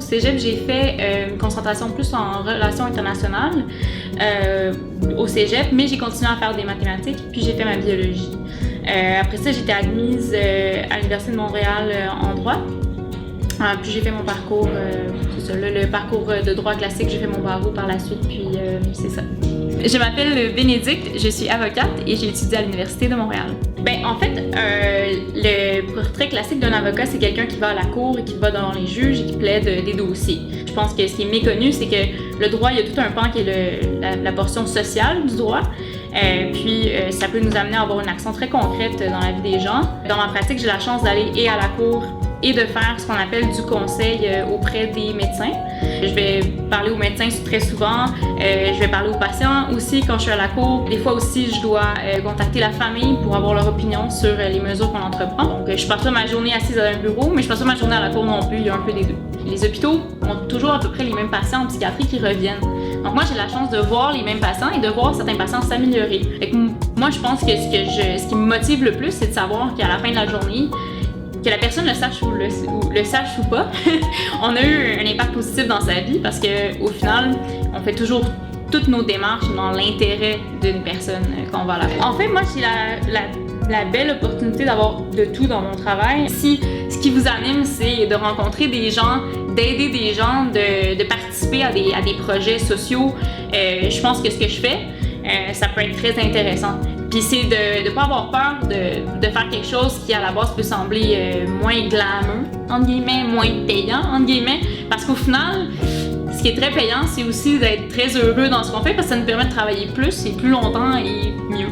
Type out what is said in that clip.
cégep, j'ai fait une concentration plus en relations internationales au cégep, mais j'ai continué à faire des mathématiques, puis j'ai fait ma biologie. Après ça, j'ai été admise à l'Université de Montréal en droit. Puis j'ai fait mon parcours, c'est ça, le parcours de droit classique, j'ai fait mon barreau par la suite, puis c'est ça. Je m'appelle Bénédicte, je suis avocate et j'ai étudié à l'Université de Montréal. En fait, le portrait classique d'un avocat, c'est quelqu'un qui va à la cour et qui va devant les juges et qui plaide des dossiers. Je pense que ce qui est méconnu, c'est que le droit, il y a tout un pan qui est la portion sociale du droit. Puis ça peut nous amener à avoir une action très concrète dans la vie des gens. Dans ma pratique, j'ai la chance d'aller et à la cour et de faire ce qu'on appelle du conseil auprès des médecins. Je vais parler aux médecins très souvent, je vais parler aux patients aussi quand je suis à la cour. Des fois aussi, je dois contacter la famille pour avoir leur opinion sur les mesures qu'on entreprend. Donc, je passe pas ma journée assise à un bureau, mais je passe pas ma journée à la cour non plus, il y a un peu des deux. Les hôpitaux ont toujours à peu près les mêmes patients en psychiatrie qui reviennent. Donc moi, j'ai la chance de voir les mêmes patients et de voir certains patients s'améliorer. Moi, je pense que ce qui me motive le plus, c'est de savoir qu'à la fin de la journée, que la personne le sache ou le sache ou pas, on a eu un impact positif dans sa vie parce qu'au final, on fait toujours toutes nos démarches dans l'intérêt d'une personne qu'on va à la voir. En fait, moi, j'ai la belle opportunité d'avoir de tout dans mon travail. Si ce qui vous anime, c'est de rencontrer des gens, d'aider des gens, de participer à des projets sociaux, je pense que ce que je fais, ça peut être très intéressant. Puis c'est de ne pas avoir peur de faire quelque chose qui à la base peut sembler moins glamour, entre guillemets, moins payant, entre guillemets, parce qu'au final, ce qui est très payant, c'est aussi d'être très heureux dans ce qu'on fait parce que ça nous permet de travailler plus et plus longtemps et mieux.